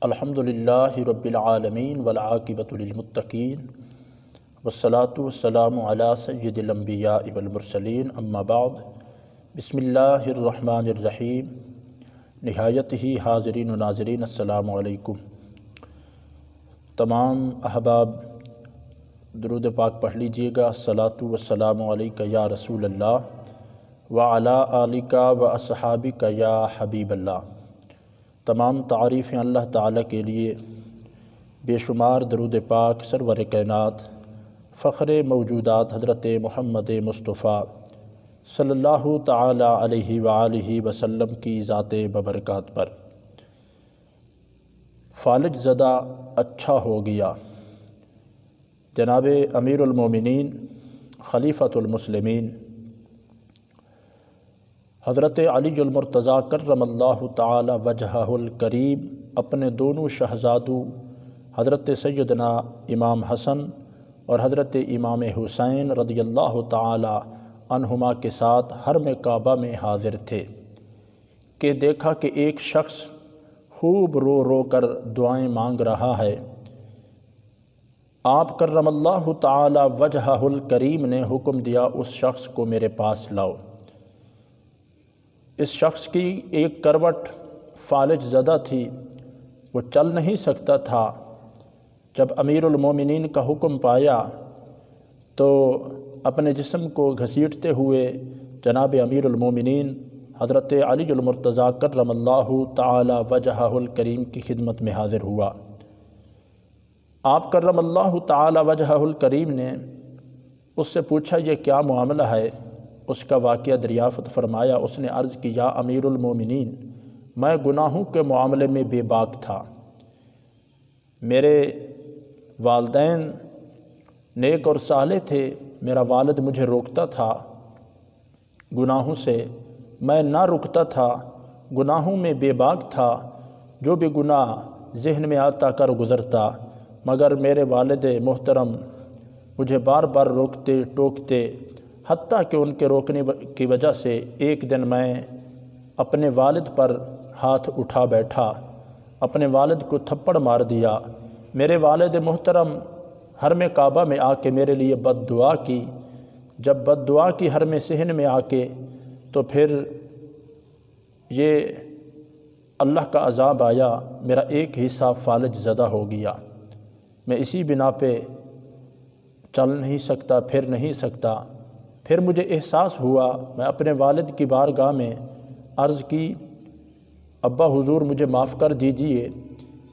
الحمدللہ رب العالمین والعاقبۃ للمتقین والصلاة والسلام علی سید الانبیاء والمرسلین اما بعد بسم اللہ الرحمن الرحیم نہایت ہی حاضرین و ناظرین السلام علیکم۔ تمام احباب درود پاک پڑھ لیجئے گا۔ الصلاۃ والسلام علیک یا رسول اللہ وعلی آلک و اصحابک یا حبیب اللہ۔ تمام تعریفیں اللہ تعالیٰ کے لیے، بے شمار درود پاک سرور کائنات فخر موجودات حضرت محمد مصطفیٰ صلی اللہ تعالیٰ علیہ وآلہ وسلم کی ذات ببرکات پر۔ فالج زدہ اچھا ہو گیا۔ جناب امیر المومنین خلیفۃ المسلمین حضرت علی المرتضیٰ کرم اللہ تعالی وجہہ الکریم اپنے دونوں شہزادوں حضرت سیدنا امام حسن اور حضرت امام حسین رضی اللہ تعالی عنہما کے ساتھ حرم کعبہ میں حاضر تھے کہ دیکھا کہ ایک شخص خوب رو رو کر دعائیں مانگ رہا ہے۔ آپ کرم اللہ تعالی وجہہ الکریم نے حکم دیا اس شخص کو میرے پاس لاؤ۔ اس شخص کی ایک کروٹ فالج زدہ تھی، وہ چل نہیں سکتا تھا۔ جب امیر المومنین کا حکم پایا تو اپنے جسم کو گھسیٹتے ہوئے جناب امیر المومنین حضرت علی المرتضیٰ کرم اللہ تعالی وجہہ الکریم کی خدمت میں حاضر ہوا۔ آپ کرم اللہ تعالی وجہہ الکریم نے اس سے پوچھا یہ کیا معاملہ ہے؟ اس کا واقعہ دریافت فرمایا۔ اس نے عرض کی یا امیر المومنین، میں گناہوں کے معاملے میں بے باک تھا۔ میرے والدین نیک اور صالح تھے، میرا والد مجھے روکتا تھا گناہوں سے، میں نہ رکتا تھا، گناہوں میں بے باک تھا، جو بھی گناہ ذہن میں آتا کر گزرتا، مگر میرے والد محترم مجھے بار بار روکتے ٹوکتے، حتیٰ کہ ان کے روکنے کی وجہ سے ایک دن میں اپنے والد پر ہاتھ اٹھا بیٹھا، اپنے والد کو تھپڑ مار دیا۔ میرے والد محترم حرم کعبہ میں آ کے میرے لیے بد دعا کی۔ جب بد دعا کی حرم صحن میں آ کے تو پھر یہ اللہ کا عذاب آیا، میرا ایک حصہ فالج زدہ ہو گیا۔ میں اسی بنا پہ چل نہیں سکتا، پھر نہیں سکتا۔ پھر مجھے احساس ہوا، میں اپنے والد کی بارگاہ میں عرض کی ابا حضور مجھے معاف کر دیجئے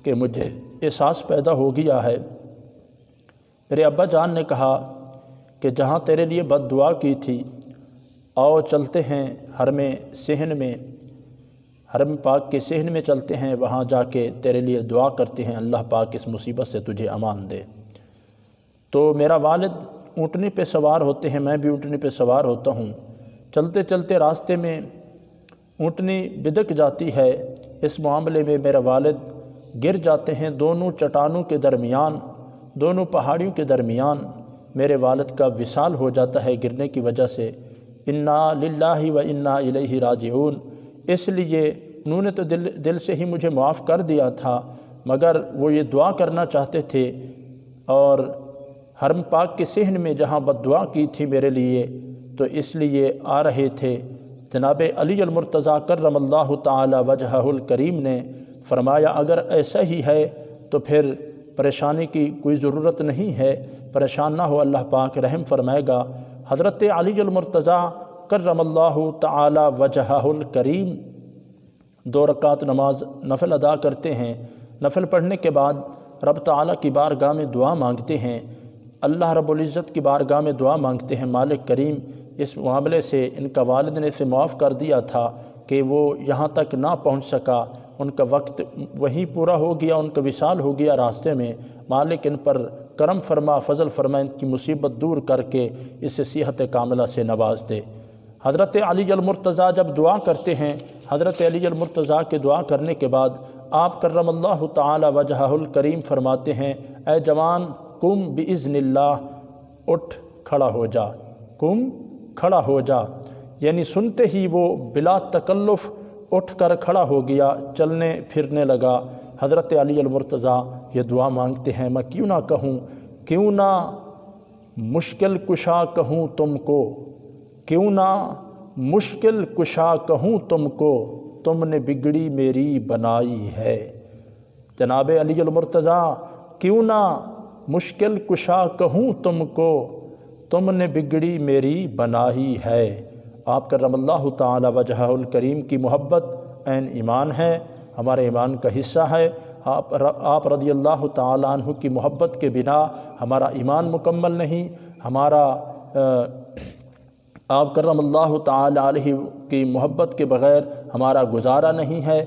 کہ مجھے احساس پیدا ہو گیا ہے۔ میرے ابا جان نے کہا کہ جہاں تیرے لیے بد دعا کی تھی، آؤ چلتے ہیں حرم صحن میں، حرم پاک کے صحن میں چلتے ہیں، وہاں جا کے تیرے لیے دعا کرتے ہیں، اللہ پاک اس مصیبت سے تجھے امان دے۔ تو میرا والد اونٹنی پہ سوار ہوتے ہیں، میں بھی اونٹنی پہ سوار ہوتا ہوں۔ چلتے چلتے راستے میں اونٹنی بدک جاتی ہے، اس معاملے میں میرا والد گر جاتے ہیں۔ دونوں چٹانوں کے درمیان، دونوں پہاڑیوں کے درمیان میرے والد کا وصال ہو جاتا ہے گرنے کی وجہ سے۔ انا للہ و انا الیہ راجعون۔ اس لیے انہوں نے تو دل سے ہی مجھے معاف کر دیا تھا، مگر وہ یہ دعا کرنا چاہتے تھے، اور حرم پاک کے صحن میں جہاں بد دعا کی تھی میرے لیے، تو اس لیے آ رہے تھے۔ جناب علی المرتضیٰ کرم اللہ تعالی وجہہ الکریم نے فرمایا اگر ایسا ہی ہے تو پھر پریشانی کی کوئی ضرورت نہیں ہے، پریشان نہ ہو، اللہ پاک رحم فرمائے گا۔ حضرت علی المرتضیٰ کرم اللہ تعالی وجہہ الکریم 2 رکعت نماز نفل ادا کرتے ہیں۔ نفل پڑھنے کے بعد رب تعالیٰ کی بارگاہ میں دعا مانگتے ہیں، اللہ رب العزت کی بارگاہ میں دعا مانگتے ہیں مالک کریم اس معاملے سے ان کا والد نے اسے معاف کر دیا تھا کہ وہ یہاں تک نہ پہنچ سکا، ان کا وقت وہیں پورا ہو گیا، ان کا وصال ہو گیا راستے میں، مالک ان پر کرم فرما، فضل فرما، ان کی مصیبت دور کر کے اسے صحت کاملہ سے نواز دے۔ حضرت علی المرتضیٰ جب دعا کرتے ہیں، حضرت علی المرتضیٰ کے دعا کرنے کے بعد آپ کرم اللہ تعالی وجہہ الکریم فرماتے ہیں اے جوان قم باذن اللہ، اٹھ کھڑا ہو جا، قم کھڑا ہو جا، یعنی سنتے ہی وہ بلا تکلف اٹھ کر کھڑا ہو گیا، چلنے پھرنے لگا۔ حضرت علی المرتضیٰ یہ دعا مانگتے ہیں، میں کیوں نہ کہوں، کیوں نہ مشکل کشا کہوں تم کو، کیوں نہ مشکل کشا کہوں تم کو، تم نے بگڑی میری بنائی ہے۔ جناب علی المرتضیٰ کیوں نہ مشکل کشا کہوں تم کو، تم نے بگڑی میری بنائی ہے۔ آپ کرم اللہ تعالی وجہہ الکریم کی محبت عین ایمان ہے، ہمارے ایمان کا حصہ ہے۔ آپ رضی اللہ تعالیٰ عنہ کی محبت کے بنا ہمارا ایمان مکمل نہیں، ہمارا آپ کرم اللہ تعالیٰ علیہ کی محبت کے بغیر ہمارا گزارا نہیں ہے۔